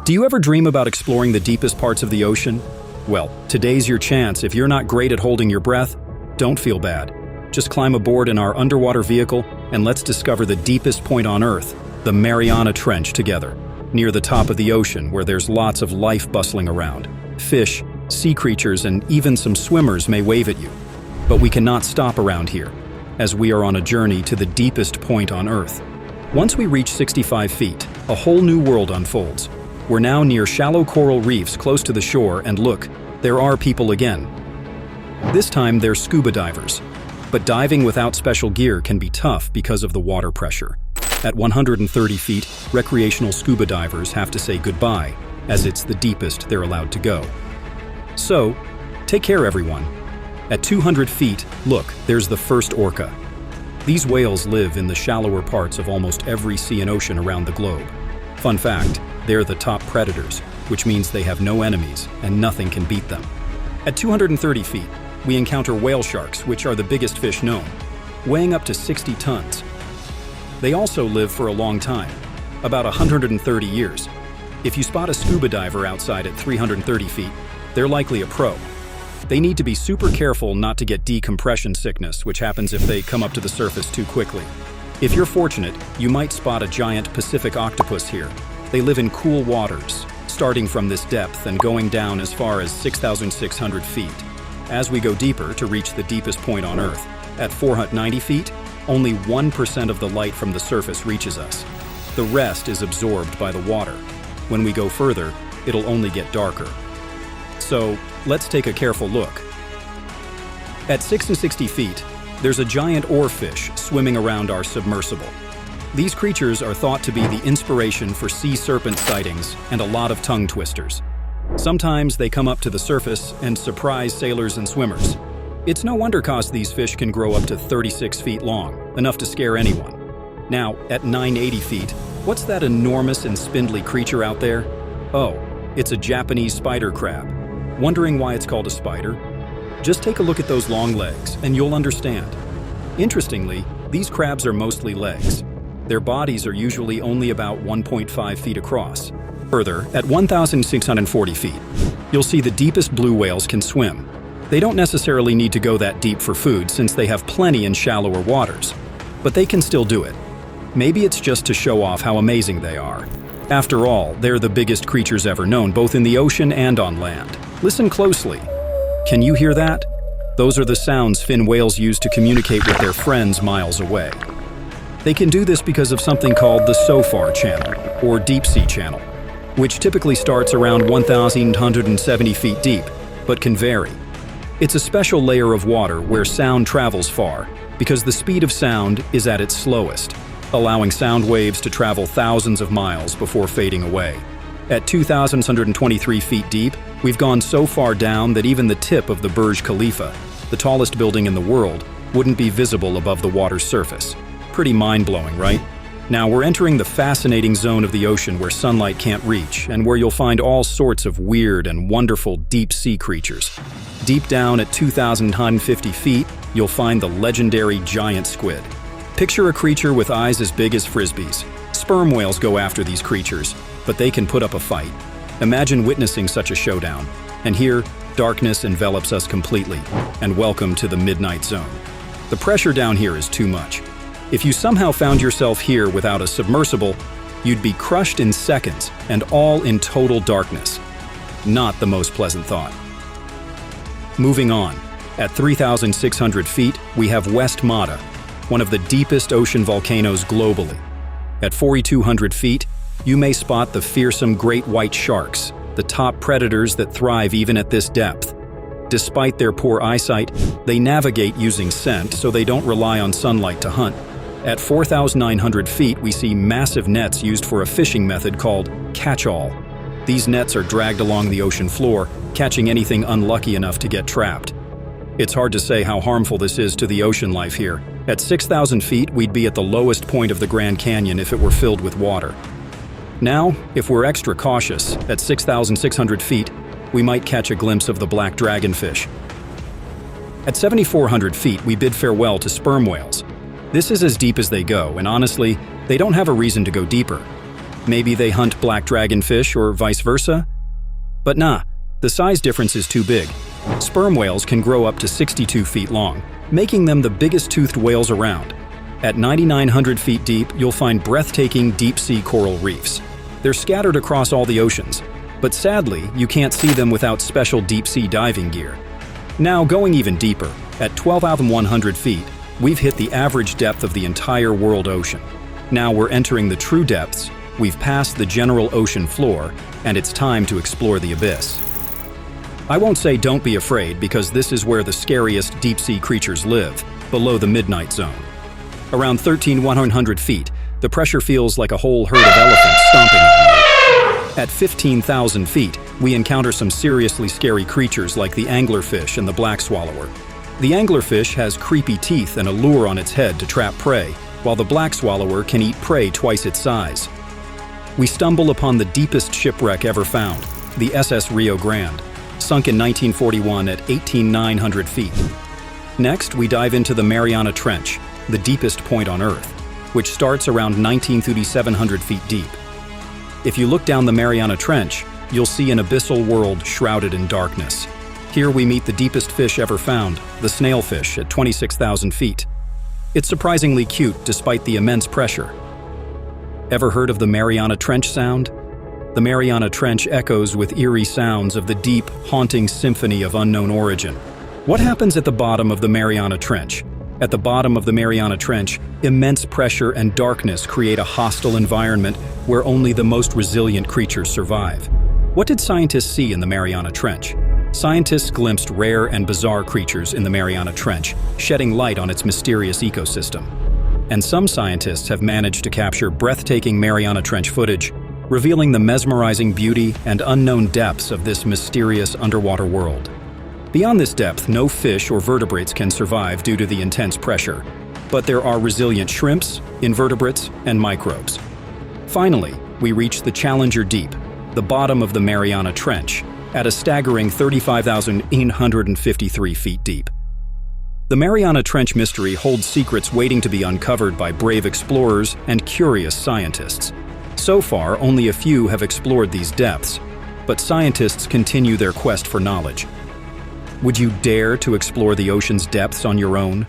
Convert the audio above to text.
Do you ever dream about exploring the deepest parts of the ocean? Well, today's your chance. If you're not great at holding your breath, don't feel bad. Just climb aboard in our underwater vehicle and let's discover the deepest point on Earth, the Mariana Trench, together, near the top of the ocean where there's lots of life bustling around. Fish, sea creatures, and even some swimmers may wave at you. But we cannot stop around here, as we are on a journey to the deepest point on Earth. Once we reach 65 feet, a whole new world unfolds. We're now near shallow coral reefs close to the shore, and look, there are people again. This time they're scuba divers. But diving without special gear can be tough because of the water pressure. At 130 feet, recreational scuba divers have to say goodbye, as it's the deepest they're allowed to go. So, take care everyone. At 200 feet, look, there's the first orca. These whales live in the shallower parts of almost every sea and ocean around the globe. Fun fact, they're the top predators, which means they have no enemies and nothing can beat them. At 230 feet, we encounter whale sharks, which are the biggest fish known, weighing up to 60 tons. They also live for a long time, about 130 years. If you spot a scuba diver outside at 330 feet, they're likely a pro. They need to be super careful not to get decompression sickness, which happens if they come up to the surface too quickly. If you're fortunate, you might spot a giant Pacific octopus here. They live in cool waters, starting from this depth and going down as far as 6,600 feet. As we go deeper to reach the deepest point on Earth, at 490 feet, only 1% of the light from the surface reaches us. The rest is absorbed by the water. When we go further, it'll only get darker. So, let's take a careful look. At 66 feet, there's a giant oarfish swimming around our submersible. These creatures are thought to be the inspiration for sea serpent sightings and a lot of tongue twisters. Sometimes they come up to the surface and surprise sailors and swimmers. It's no wonder these fish can grow up to 36 feet long, enough to scare anyone. Now, at 980 feet, what's that enormous and spindly creature out there? Oh, it's a Japanese spider crab. Wondering why it's called a spider? Just take a look at those long legs and you'll understand. Interestingly, these crabs are mostly legs. Their bodies are usually only about 1.5 feet across. Further, at 1,640 feet, you'll see the deepest blue whales can swim. They don't necessarily need to go that deep for food since they have plenty in shallower waters, but they can still do it. Maybe it's just to show off how amazing they are. After all, they're the biggest creatures ever known, both in the ocean and on land. Listen closely. Can you hear that? Those are the sounds fin whales use to communicate with their friends miles away. They can do this because of something called the SOFAR channel, or deep sea channel, which typically starts around 1,170 feet deep, but can vary. It's a special layer of water where sound travels far, because the speed of sound is at its slowest, allowing sound waves to travel thousands of miles before fading away. At 2,123 feet deep, we've gone so far down that even the tip of the Burj Khalifa, the tallest building in the world, wouldn't be visible above the water's surface. Pretty mind-blowing, right? Now we're entering the fascinating zone of the ocean where sunlight can't reach, and where you'll find all sorts of weird and wonderful deep-sea creatures. Deep down at 2,150 feet, you'll find the legendary giant squid. Picture a creature with eyes as big as frisbees. Sperm whales go after these creatures, but they can put up a fight. Imagine witnessing such a showdown. And here, darkness envelops us completely, and welcome to the midnight zone. The pressure down here is too much. If you somehow found yourself here without a submersible, you'd be crushed in seconds and all in total darkness. Not the most pleasant thought. Moving on, at 3,600 feet, we have West Mata, one of the deepest ocean volcanoes globally. At 4,200 feet, you may spot the fearsome great white sharks, the top predators that thrive even at this depth. Despite their poor eyesight, they navigate using scent, so they don't rely on sunlight to hunt. At 4,900 feet, we see massive nets used for a fishing method called catch-all. These nets are dragged along the ocean floor, catching anything unlucky enough to get trapped. It's hard to say how harmful this is to the ocean life here. At 6,000 feet, we'd be at the lowest point of the Grand Canyon if it were filled with water. Now, if we're extra cautious, at 6,600 feet, we might catch a glimpse of the black dragonfish. At 7,400 feet, we bid farewell to sperm whales. This is as deep as they go, and honestly, they don't have a reason to go deeper. Maybe they hunt black dragonfish or vice versa? But nah, the size difference is too big. Sperm whales can grow up to 62 feet long, making them the biggest toothed whales around. At 9,900 feet deep, you'll find breathtaking deep-sea coral reefs. They're scattered across all the oceans, but sadly, you can't see them without special deep-sea diving gear. Now, going even deeper, at 12,100 feet, we've hit the average depth of the entire world ocean. Now we're entering the true depths, we've passed the general ocean floor, and it's time to explore the abyss. I won't say don't be afraid, because this is where the scariest deep-sea creatures live, below the midnight zone. Around 13,100 feet, the pressure feels like a whole herd of elephants stomping on you. At 15,000 feet, we encounter some seriously scary creatures like the anglerfish and the black swallower. The anglerfish has creepy teeth and a lure on its head to trap prey, while the black swallower can eat prey twice its size. We stumble upon the deepest shipwreck ever found, the SS Rio Grande, sunk in 1941 at 18,900 feet. Next, we dive into the Mariana Trench, the deepest point on Earth, which starts around 19,700 feet deep. If you look down the Mariana Trench, you'll see an abyssal world shrouded in darkness. Here we meet the deepest fish ever found, the snailfish, at 26,000 feet. It's surprisingly cute despite the immense pressure. Ever heard of the Mariana Trench sound? The Mariana Trench echoes with eerie sounds of the deep, haunting symphony of unknown origin. What happens at the bottom of the Mariana Trench? At the bottom of the Mariana Trench, immense pressure and darkness create a hostile environment where only the most resilient creatures survive. What did scientists see in the Mariana Trench? Scientists glimpsed rare and bizarre creatures in the Mariana Trench, shedding light on its mysterious ecosystem. And some scientists have managed to capture breathtaking Mariana Trench footage, revealing the mesmerizing beauty and unknown depths of this mysterious underwater world. Beyond this depth, no fish or vertebrates can survive due to the intense pressure, but there are resilient shrimps, invertebrates, and microbes. Finally, we reach the Challenger Deep, the bottom of the Mariana Trench, at a staggering 35,853 feet deep. The Mariana Trench mystery holds secrets waiting to be uncovered by brave explorers and curious scientists. So far, only a few have explored these depths, but scientists continue their quest for knowledge. Would you dare to explore the ocean's depths on your own?